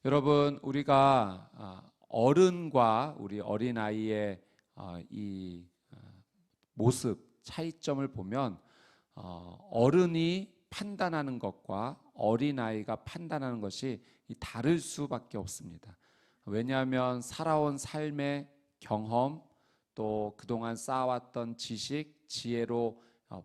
여러분, 우리가 어른과 우리 어린아이의 이 모습, 차이점을 보면 어른이 판단하는 것과 어린아이가 판단하는 것이 다를 수밖에 없습니다. 왜냐하면 살아온 삶의 경험, 또 그동안 쌓아왔던 지식, 지혜로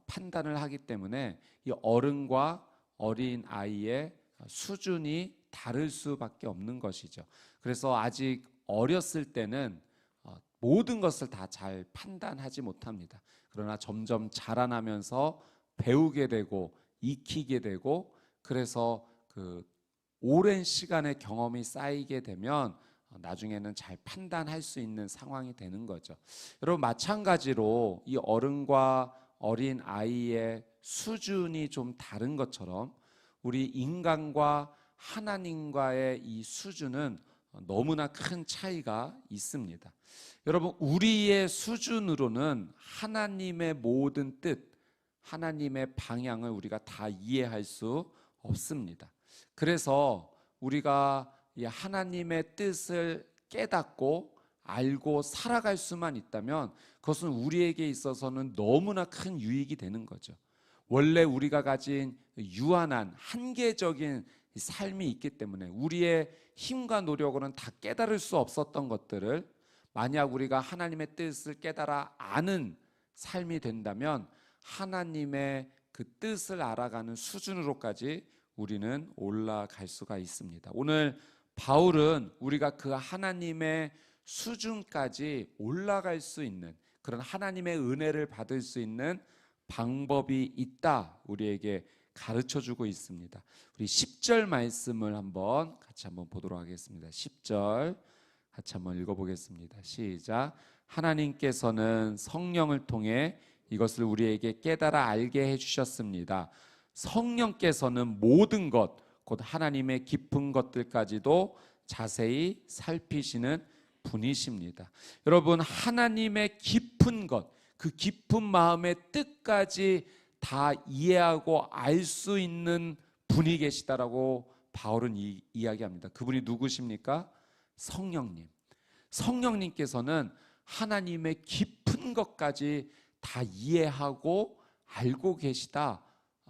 판단을 하기 때문에 이 어른과 어린아이의 수준이 다를 수밖에 없는 것이죠. 그래서 아직 어렸을 때는 모든 것을 다 잘 판단하지 못합니다. 그러나 점점 자라나면서 배우게 되고 익히게 되고, 그래서 그 오랜 시간의 경험이 쌓이게 되면 나중에는 잘 판단할 수 있는 상황이 되는 거죠. 여러분, 마찬가지로 이 어른과 어린 아이의 수준이 좀 다른 것처럼 우리 인간과 하나님과의 이 수준은 너무나 큰 차이가 있습니다. 여러분, 우리의 수준으로는 하나님의 모든 뜻, 하나님의 방향을 우리가 다 이해할 수 없습니다. 그래서 우리가 이 하나님의 뜻을 깨닫고 알고 살아갈 수만 있다면 그것은 우리에게 있어서는 너무나 큰 유익이 되는 거죠. 원래 우리가 가진 유한한 한계적인 삶이 있기 때문에 우리의 힘과 노력으로는 다 깨달을 수 없었던 것들을 만약 우리가 하나님의 뜻을 깨달아 아는 삶이 된다면 하나님의 그 뜻을 알아가는 수준으로까지 우리는 올라갈 수가 있습니다. 오늘 바울은 우리가 그 하나님의 수준까지 올라갈 수 있는, 그런 하나님의 은혜를 받을 수 있는 방법이 있다, 우리에게 가르쳐 주고 있습니다. 우리 10절 말씀을 같이 한번 보도록 하겠습니다. 10절 같이 한번 읽어보겠습니다. 시작. 하나님께서는 성령을 통해 이것을 우리에게 깨달아 알게 해주셨습니다. 성령께서는 모든 것, 곧 하나님의 깊은 것들까지도 자세히 살피시는 분이십니다. 여러분, 하나님의 깊은 것, 그 깊은 마음의 뜻까지 다 이해하고 알 수 있는 분이 계시다라고 바울은 이야기합니다. 그분이 누구십니까? 성령님. 성령님께서는 하나님의 깊은 것까지 다 이해하고 알고 계시다.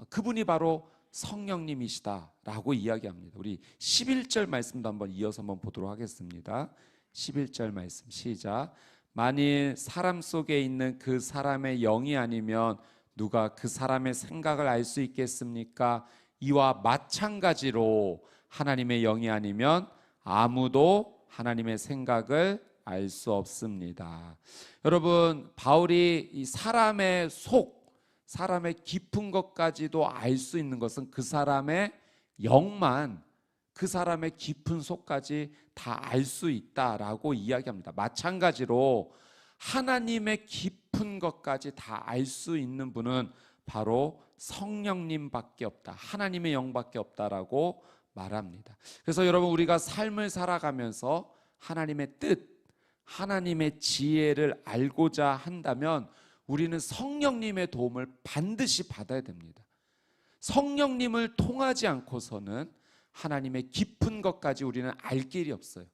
그분이 바로 성령님이시다라고 이야기합니다. 우리 11절 말씀도 한번 이어서 한번 보도록 하겠습니다. 11절 말씀 시작. 만일 사람 속에 있는 그 사람의 영이 아니면 누가 그 사람의 생각을 알 수 있겠습니까? 이와 마찬가지로 하나님의 영이 아니면 아무도 하나님의 생각을 알 수 없습니다. 여러분, 바울이 이 사람의 사람의 깊은 것까지도 알 수 있는 것은 그 사람의 영만, 그 사람의 깊은 속까지 다 알 수 있다라고 이야기합니다. 마찬가지로 하나님의 깊은 것까지 다 알 수 있는 분은 바로 성령님밖에 없다, 하나님의 영밖에 없다라고 말합니다. 그래서 여러분, 우리가 삶을 살아가면서 하나님의 뜻, 하나님의 지혜를 알고자 한다면 우리는 성령님의 도움을 반드시 받아야 됩니다. 성령님을 통하지 않고서는 하나님의 깊은 것까지 우리는 알 길이 없어요.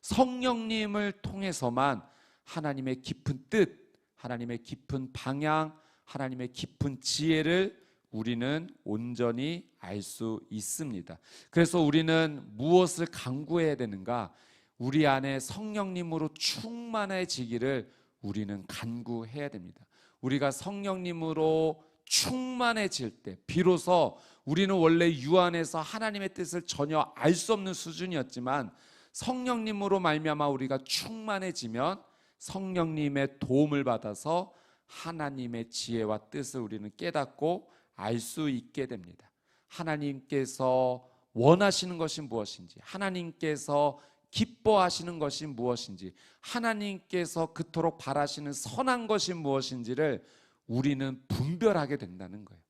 성령님을 통해서만 하나님의 깊은 뜻, 하나님의 깊은 방향, 하나님의 깊은 지혜를 우리는 온전히 알 수 있습니다. 그래서 우리는 무엇을 간구해야 되는가? 우리 안에 성령님으로 충만해지기를 우리는 간구해야 됩니다. 우리가 성령님으로 충만해질 때 비로소 우리는 원래 유한해서 하나님의 뜻을 전혀 알 수 없는 수준이었지만 성령님으로 말미암아 우리가 충만해지면 성령님의 도움을 받아서 하나님의 지혜와 뜻을 우리는 깨닫고 알 수 있게 됩니다. 하나님께서 원하시는 것이 무엇인지, 하나님께서 기뻐하시는 것이 무엇인지, 하나님께서 그토록 바라시는 선한 것이 무엇인지를 우리는 분별하게 된다는 거예요.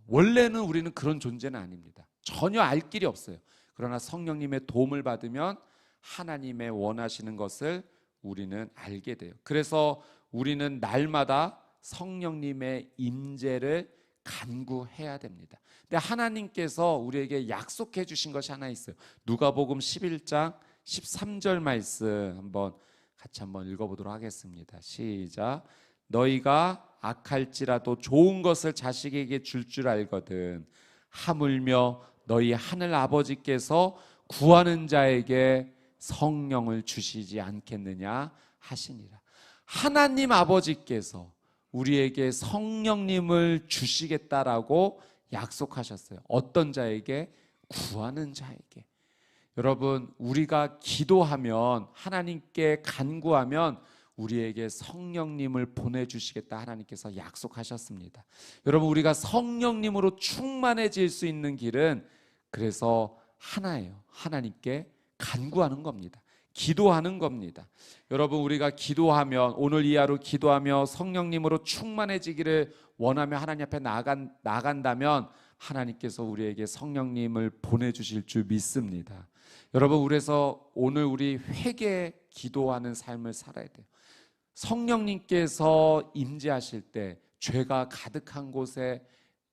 원래는 우리는 그런 존재는 아닙니다. 전혀 알 길이 없어요. 그러나 성령님의 도움을 받으면 하나님의 원하시는 것을 우리는 알게 돼요. 그래서 우리는 날마다 성령님의 임재를 간구해야 됩니다. 근데 하나님께서 우리에게 약속해 주신 것이 하나 있어요. 누가복음 11장 13절 말씀 같이 한번 읽어보도록 하겠습니다. 시작. 너희가 악할지라도 좋은 것을 자식에게 줄 알거든 하물며 너희 하늘 아버지께서 구하는 자에게 성령을 주시지 않겠느냐 하시니라. 하나님 아버지께서 우리에게 성령님을 주시겠다라고 약속하셨어요. 어떤 자에게? 구하는 자에게. 여러분, 우리가 기도하면, 하나님께 간구하면 우리에게 성령님을 보내주시겠다 하나님께서 약속하셨습니다. 여러분, 우리가 성령님으로 충만해질 수 있는 길은 그래서 하나예요. 하나님께 간구하는 겁니다. 기도하는 겁니다. 여러분, 우리가 기도하면, 오늘 이 하루 기도하며 성령님으로 충만해지기를 원하며 하나님 앞에 나간다면 하나님께서 우리에게 성령님을 보내주실 줄 믿습니다. 여러분, 그래서 오늘 우리 회개 기도하는 삶을 살아야 돼요. 성령님께서 임재하실 때 죄가 가득한 곳에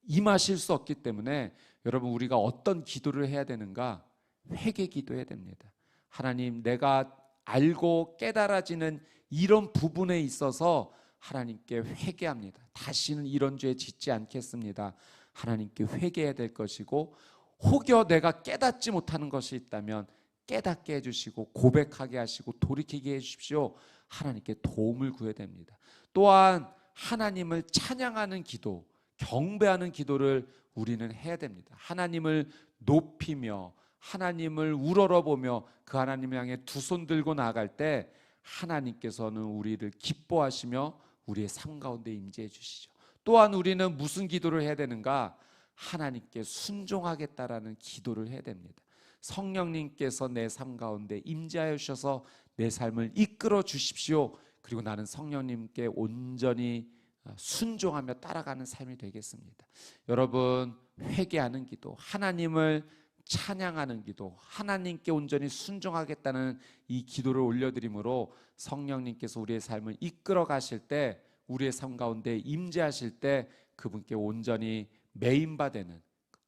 임하실 수 없기 때문에 여러분, 우리가 어떤 기도를 해야 되는가? 회개 기도해야 됩니다. 하나님, 내가 알고 깨달아지는 이런 부분에 있어서 하나님께 회개합니다. 다시는 이런 죄 짓지 않겠습니다. 하나님께 회개해야 될 것이고, 혹여 내가 깨닫지 못하는 것이 있다면 깨닫게 해주시고 고백하게 하시고 돌이키게 해주십시오. 하나님께 도움을 구해야 됩니다. 또한 하나님을 찬양하는 기도, 경배하는 기도를 우리는 해야 됩니다. 하나님을 높이며 하나님을 우러러보며 그 하나님을 향해 두 손 들고 나아갈 때 하나님께서는 우리를 기뻐하시며 우리의 삶 가운데 임재해 주시죠. 또한 우리는 무슨 기도를 해야 되는가? 하나님께 순종하겠다라는 기도를 해야 됩니다. 성령님께서 내 삶 가운데 임재하여 주셔서 내 삶을 이끌어 주십시오. 그리고 나는 성령님께 온전히 순종하며 따라가는 삶이 되겠습니다. 여러분, 회개하는 기도, 하나님을 찬양하는 기도, 하나님께 온전히 순종하겠다는 이 기도를 올려드림으로 성령님께서 우리의 삶을 이끌어 가실 때, 우리의 삶 가운데 임재하실 때 그분께 온전히 매인바되는,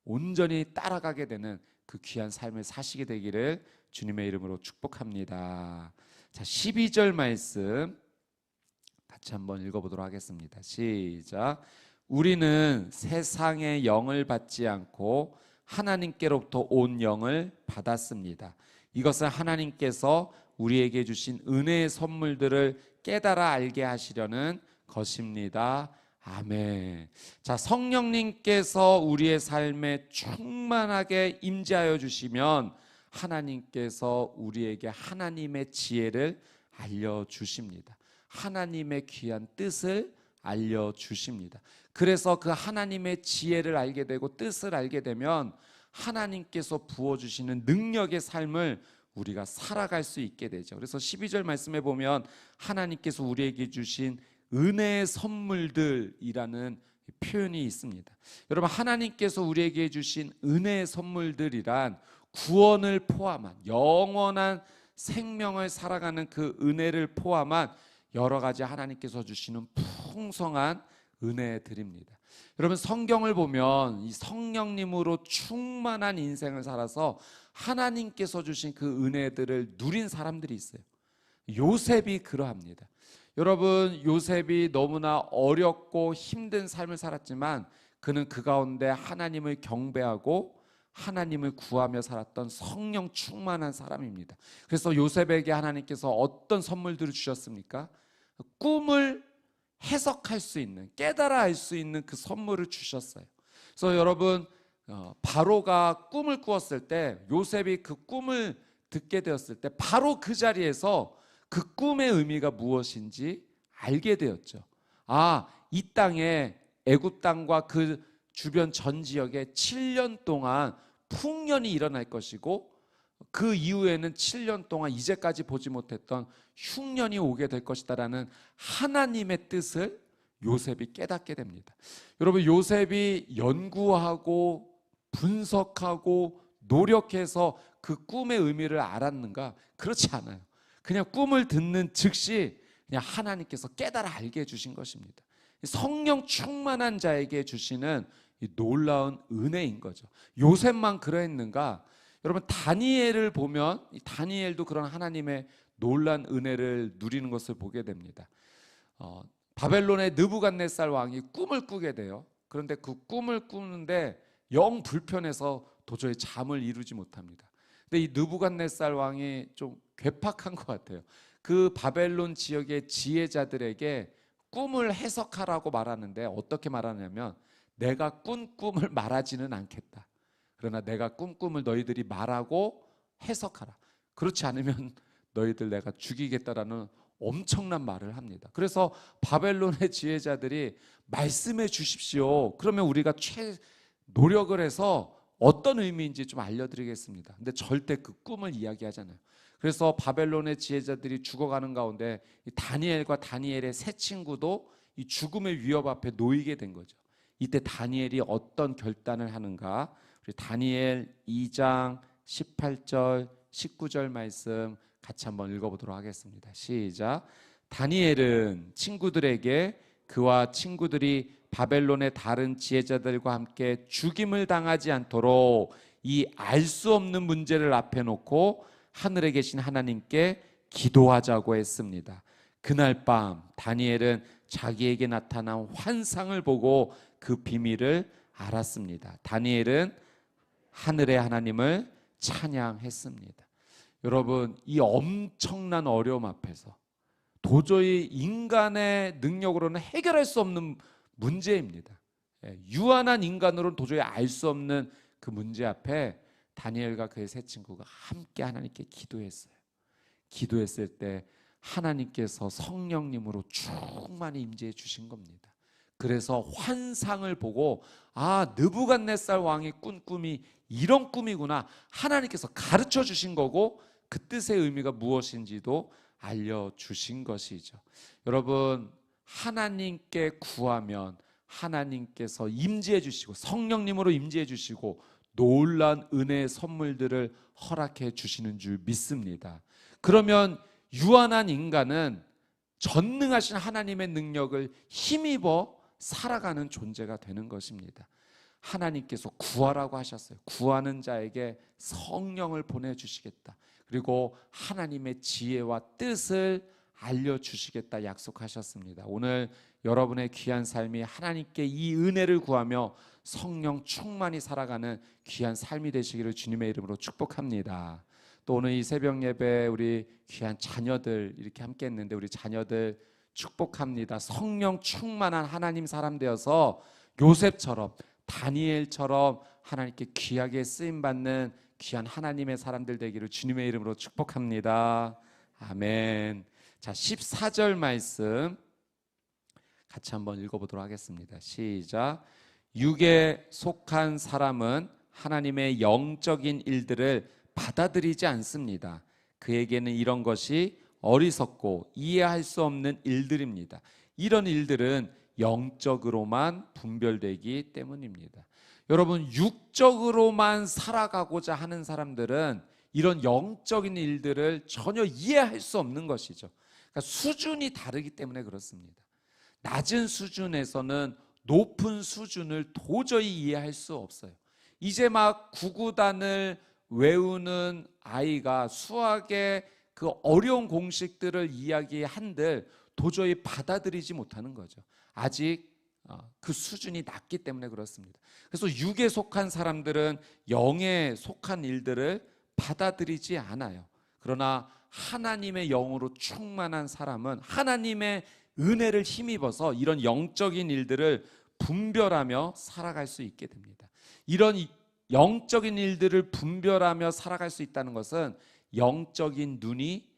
온전히 따라가게 되는 그 귀한 삶을 사시게 되기를 주님의 이름으로 축복합니다. 자, 12절 말씀 같이 한번 읽어보도록 하겠습니다. 시작. 우리는 세상의 영을 받지 않고 하나님께로부터 온 영을 받았습니다. 이것은 하나님께서 우리에게 주신 은혜의 선물들을 깨달아 알게 하시려는 것입니다. 아멘. 자, 성령님께서 우리의 삶에 충만하게 임재하여 주시면 하나님께서 우리에게 하나님의 지혜를 알려주십니다. 하나님의 귀한 뜻을 알려주십니다. 그래서 그 하나님의 지혜를 알게 되고 뜻을 알게 되면 하나님께서 부어주시는 능력의 삶을 우리가 살아갈 수 있게 되죠. 그래서 12절 말씀에 보면 하나님께서 우리에게 주신 은혜의 선물들이라는 표현이 있습니다. 여러분, 하나님께서 우리에게 주신 은혜의 선물들이란 구원을 포함한, 영원한 생명을 살아가는 그 은혜를 포함한 여러 가지 하나님께서 주시는 풍성한 은혜들입니다. 여러분, 성경을 보면 이 성령님으로 충만한 인생을 살아서 하나님께서 주신 그 은혜들을 누린 사람들이 있어요. 요셉이 그러합니다. 여러분, 요셉이 너무나 어렵고 힘든 삶을 살았지만 그는 그 가운데 하나님을 경배하고 하나님을 구하며 살았던 성령 충만한 사람입니다. 그래서 요셉에게 하나님께서 어떤 선물들을 주셨습니까? 꿈을 해석할 수 있는, 깨달아 알 수 있는 그 선물을 주셨어요. 그래서 여러분, 바로가 꿈을 꾸었을 때, 요셉이 그 꿈을 듣게 되었을 때 바로 그 자리에서 그 꿈의 의미가 무엇인지 알게 되었죠. 아, 이 땅에, 애굽 땅과 그 주변 전 지역에 7년 동안 풍년이 일어날 것이고 그 이후에는 7년 동안 이제까지 보지 못했던 흉년이 오게 될 것이다라는 하나님의 뜻을 요셉이 깨닫게 됩니다. 여러분, 요셉이 연구하고 분석하고 노력해서 그 꿈의 의미를 알았는가? 그렇지 않아요. 그냥 꿈을 듣는 즉시 그냥 하나님께서 깨달아 알게 해주신 것입니다. 성령 충만한 자에게 주시는 이 놀라운 은혜인 거죠. 요셉만 그러했는가? 여러분 다니엘을 보면 이 다니엘도 그런 하나님의 놀라운 은혜를 누리는 것을 보게 됩니다. 바벨론의 느부갓네살 왕이 꿈을 꾸게 돼요. 그런데 그 꿈을 꾸는데 영 불편해서 도저히 잠을 이루지 못합니다. 근데 이 느부갓네살 왕이 좀 괴팍한 것 같아요. 그 바벨론 지역의 지혜자들에게 꿈을 해석하라고 말하는데 어떻게 말하냐면 내가 꾼 꿈을 말하지는 않겠다. 그러나 내가 꾼 꿈을 너희들이 말하고 해석하라. 그렇지 않으면 너희들 내가 죽이겠다라는 엄청난 말을 합니다. 그래서 바벨론의 지혜자들이 말씀해 주십시오. 그러면 우리가 노력을 해서 어떤 의미인지 좀 알려드리겠습니다. 근데 절대 그 꿈을 이야기하잖아요. 그래서 바벨론의 지혜자들이 죽어가는 가운데 이 다니엘과 다니엘의 세 친구도 이 죽음의 위협 앞에 놓이게 된 거죠. 이때 다니엘이 어떤 결단을 하는가? 우리 다니엘 2장 18절 19절 말씀 같이 한번 읽어보도록 하겠습니다. 시작. 다니엘은 친구들에게 그와 친구들이 바벨론의 다른 지혜자들과 함께 죽임을 당하지 않도록 이 알 수 없는 문제를 앞에 놓고 하늘에 계신 하나님께 기도하자고 했습니다. 그날 밤 다니엘은 자기에게 나타난 환상을 보고 그 비밀을 알았습니다. 다니엘은 하늘의 하나님을 찬양했습니다. 여러분, 이 엄청난 어려움 앞에서 도저히 인간의 능력으로는 해결할 수 없는 문제입니다. 유한한 인간으로는 도저히 알 수 없는 그 문제 앞에 다니엘과 그의 세 친구가 함께 하나님께 기도했어요. 기도했을 때 하나님께서 성령님으로 충만히 임재해 주신 겁니다. 그래서 환상을 보고 느부갓네살 왕이 꾼 꿈이 이런 꿈이구나, 하나님께서 가르쳐 주신 거고 그 뜻의 의미가 무엇인지도 알려주신 것이죠. 여러분, 하나님께 구하면 하나님께서 임재해 주시고 성령님으로 임재해 주시고 놀라운 은혜의 선물들을 허락해 주시는 줄 믿습니다. 그러면 유한한 인간은 전능하신 하나님의 능력을 힘입어 살아가는 존재가 되는 것입니다. 하나님께서 구하라고 하셨어요. 구하는 자에게 성령을 보내주시겠다. 그리고 하나님의 지혜와 뜻을 알려주시겠다 약속하셨습니다. 오늘 여러분의 귀한 삶이 하나님께 이 은혜를 구하며 성령 충만히 살아가는 귀한 삶이 되시기를 주님의 이름으로 축복합니다. 또 오늘 이 새벽 예배 우리 귀한 자녀들 이렇게 함께 했는데 우리 자녀들 축복합니다. 성령 충만한 하나님 사람 되어서 요셉처럼 다니엘처럼 하나님께 귀하게 쓰임받는 귀한 하나님의 사람들 되기를 주님의 이름으로 축복합니다. 아멘. 자, 14절 말씀 같이 한번 읽어보도록 하겠습니다. 시작. 육에 속한 사람은 하나님의 영적인 일들을 받아들이지 않습니다. 그에게는 이런 것이 어리석고 이해할 수 없는 일들입니다. 이런 일들은 영적으로만 분별되기 때문입니다. 여러분, 육적으로만 살아가고자 하는 사람들은 이런 영적인 일들을 전혀 이해할 수 없는 것이죠. 그러니까 수준이 다르기 때문에 그렇습니다. 낮은 수준에서는 높은 수준을 도저히 이해할 수 없어요. 이제 막 구구단을 외우는 아이가 수학의 그 어려운 공식들을 이야기한들 도저히 받아들이지 못하는 거죠. 아직 그 수준이 낮기 때문에 그렇습니다. 그래서 육에 속한 사람들은 영에 속한 일들을 받아들이지 않아요. 그러나 하나님의 영으로 충만한 사람은 하나님의 은혜를 힘입어서 이런 영적인 일들을 분별하며 살아갈 수 있게 됩니다. 이런 영적인 일들을 분별하며 살아갈 수 있다는 것은 영적인 눈이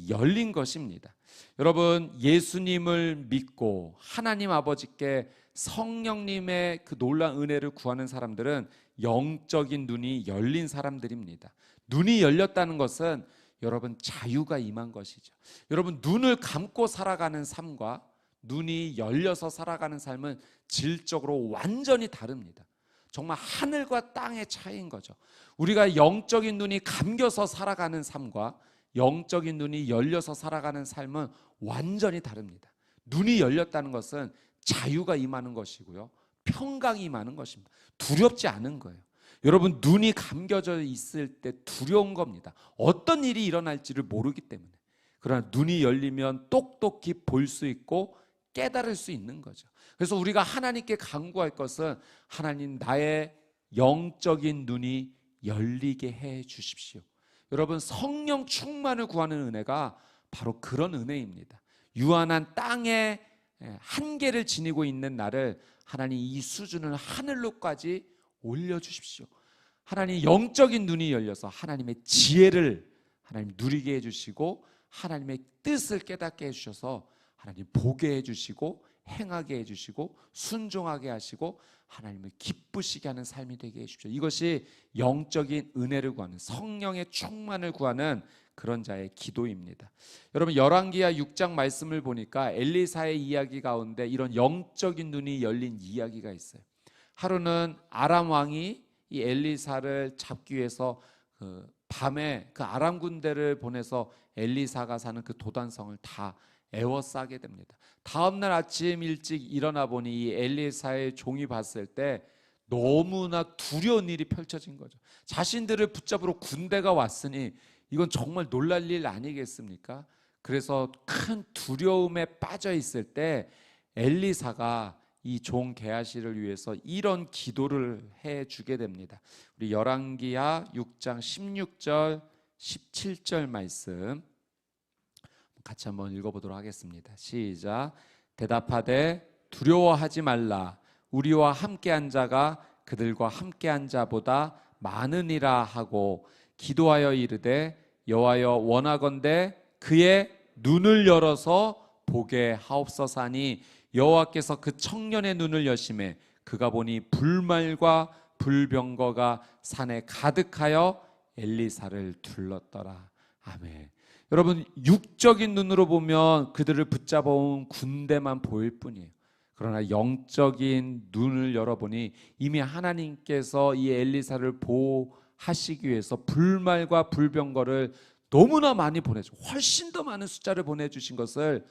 열린 것입니다. 여러분, 예수님을 믿고 하나님 아버지께 성령님의 그 놀라운 은혜를 구하는 사람들은 영적인 눈이 열린 사람들입니다. 눈이 열렸다는 것은 여러분 자유가 임한 것이죠. 여러분, 눈을 감고 살아가는 삶과 눈이 열려서 살아가는 삶은 질적으로 완전히 다릅니다. 정말 하늘과 땅의 차이인 거죠. 우리가 영적인 눈이 감겨서 살아가는 삶과 영적인 눈이 열려서 살아가는 삶은 완전히 다릅니다. 눈이 열렸다는 것은 자유가 임하는 것이고요, 평강이 임하는 것입니다. 두렵지 않은 거예요. 여러분, 눈이 감겨져 있을 때 두려운 겁니다. 어떤 일이 일어날지를 모르기 때문에. 그러나 눈이 열리면 똑똑히 볼 수 있고 깨달을 수 있는 거죠. 그래서 우리가 하나님께 간구할 것은, 하나님, 나의 영적인 눈이 열리게 해 주십시오. 여러분, 성령 충만을 구하는 은혜가 바로 그런 은혜입니다. 유한한 땅의 한계를 지니고 있는 나를 하나님 이 수준을 하늘로까지 올려주십시오. 하나님 영적인 눈이 열려서 하나님의 지혜를 하나님 누리게 해주시고, 하나님의 뜻을 깨닫게 해주셔서 하나님 보게 해주시고, 행하게 해주시고, 순종하게 하시고, 하나님을 기쁘시게 하는 삶이 되게 해주십시오. 이것이 영적인 은혜를 구하는, 성령의 충만을 구하는 그런 자의 기도입니다. 여러분, 열왕기하 6장 말씀을 보니까 엘리사의 이야기 가운데 이런 영적인 눈이 열린 이야기가 있어요. 하루는 아람 왕이 이 엘리사를 잡기 위해서 밤에 그 아람 군대를 보내서 엘리사가 사는 그 도단성을 다 에워싸게 됩니다. 다음날 아침 일찍 일어나 보니 이 엘리사의 종이 봤을 때 너무나 두려운 일이 펼쳐진 거죠. 자신들을 붙잡으러 군대가 왔으니 이건 정말 놀랄 일 아니겠습니까? 그래서 큰 두려움에 빠져 있을 때 엘리사가 이 종 게하시를 위해서 이런 기도를 해주게 됩니다. 우리 열왕기하 6장 16절 17절 말씀 같이 한번 읽어보도록 하겠습니다. 시작. 대답하되 두려워하지 말라. 우리와 함께한 자가 그들과 함께한 자보다 많으니라 하고 기도하여 이르되 여호와여 원하건대 그의 눈을 열어서 보게 하옵소서 하니 여호와께서 그 청년의 눈을 여심해 그가 보니 불말과 불병거가 산에 가득하여 엘리사를 둘렀더라. 아멘. 여러분, 육적인 눈으로 보면 그들을 붙잡아온 군대만 보일 뿐이에요. 그러나 영적인 눈을 열어보니 이미 하나님께서 이 엘리사를 보호하시기 위해서 불말과 불병거를 너무나 많이 보내줘, 훨씬 더 많은 숫자를 보내주신 것을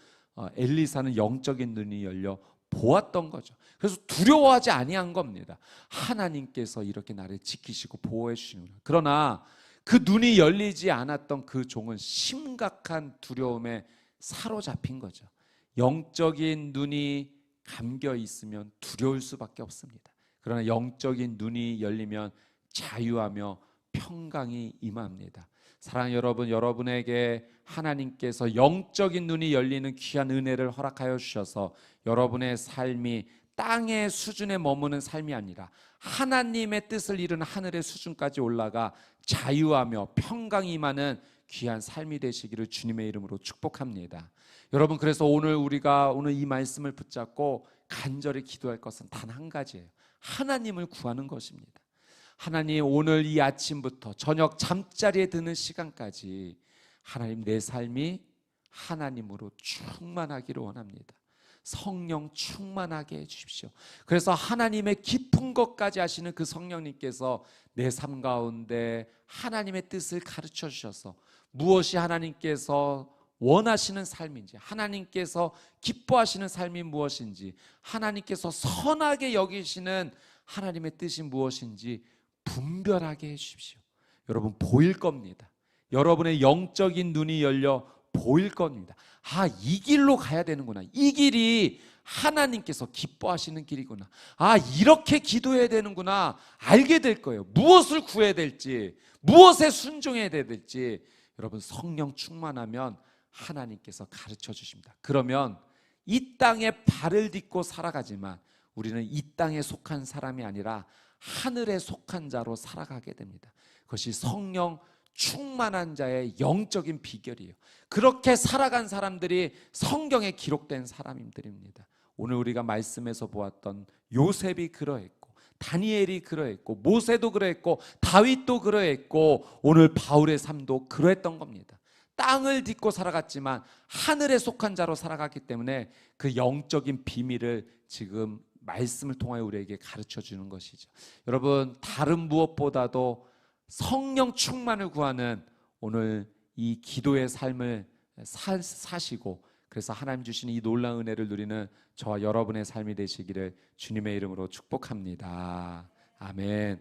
엘리사는 영적인 눈이 열려 보았던 거죠. 그래서 두려워하지 아니한 겁니다. 하나님께서 이렇게 나를 지키시고 보호해 주시는구나. 그러나 그 눈이 열리지 않았던 그 종은 심각한 두려움에 사로잡힌 거죠. 영적인 눈이 감겨 있으면 두려울 수밖에 없습니다. 그러나 영적인 눈이 열리면 자유하며 평강이 임합니다. 사랑하는 여러분, 여러분에게 하나님께서 영적인 눈이 열리는 귀한 은혜를 허락하여 주셔서 여러분의 삶이 땅의 수준에 머무는 삶이 아니라 하나님의 뜻을 이루는 하늘의 수준까지 올라가 자유하며 평강이 임하는 귀한 삶이 되시기를 주님의 이름으로 축복합니다. 여러분, 그래서 우리가 오늘 이 말씀을 붙잡고 간절히 기도할 것은 단 한 가지예요. 하나님을 구하는 것입니다. 하나님, 오늘 이 아침부터 저녁 잠자리에 드는 시간까지 하나님, 내 삶이 하나님으로 충만하기를 원합니다. 성령 충만하게 해주십시오. 그래서 하나님의 깊은 것까지 하시는 그 성령님께서 내 삶 가운데 하나님의 뜻을 가르쳐 주셔서 무엇이 하나님께서 원하시는 삶인지, 하나님께서 기뻐하시는 삶이 무엇인지, 하나님께서 선하게 여기시는 하나님의 뜻이 무엇인지 분별하게 해주십시오. 여러분, 보일 겁니다. 여러분의 영적인 눈이 열려 보일 겁니다. 아, 이 길로 가야 되는구나. 이 길이 하나님께서 기뻐하시는 길이구나. 아, 이렇게 기도해야 되는구나. 알게 될 거예요. 무엇을 구해야 될지, 무엇에 순종해야 될지. 여러분, 성령 충만하면 하나님께서 가르쳐 주십니다. 그러면 이 땅에 발을 딛고 살아가지만 우리는 이 땅에 속한 사람이 아니라 하늘에 속한 자로 살아가게 됩니다. 그것이 성령 충만한 자의 영적인 비결이에요. 그렇게 살아간 사람들이 성경에 기록된 사람들입니다. 오늘 우리가 말씀에서 보았던 요셉이 그러했고, 다니엘이 그러했고, 모세도 그러했고, 다윗도 그러했고, 오늘 바울의 삶도 그러했던 겁니다. 땅을 딛고 살아갔지만 하늘에 속한 자로 살아갔기 때문에 그 영적인 비밀을 지금 말씀을 통하여 우리에게 가르쳐 주는 것이죠. 여러분, 다른 무엇보다도 성령 충만을 구하는 오늘 이 기도의 삶을 사시고 그래서 하나님 주신 이 놀라운 은혜를 누리는 저와 여러분의 삶이 되시기를 주님의 이름으로 축복합니다. 아멘.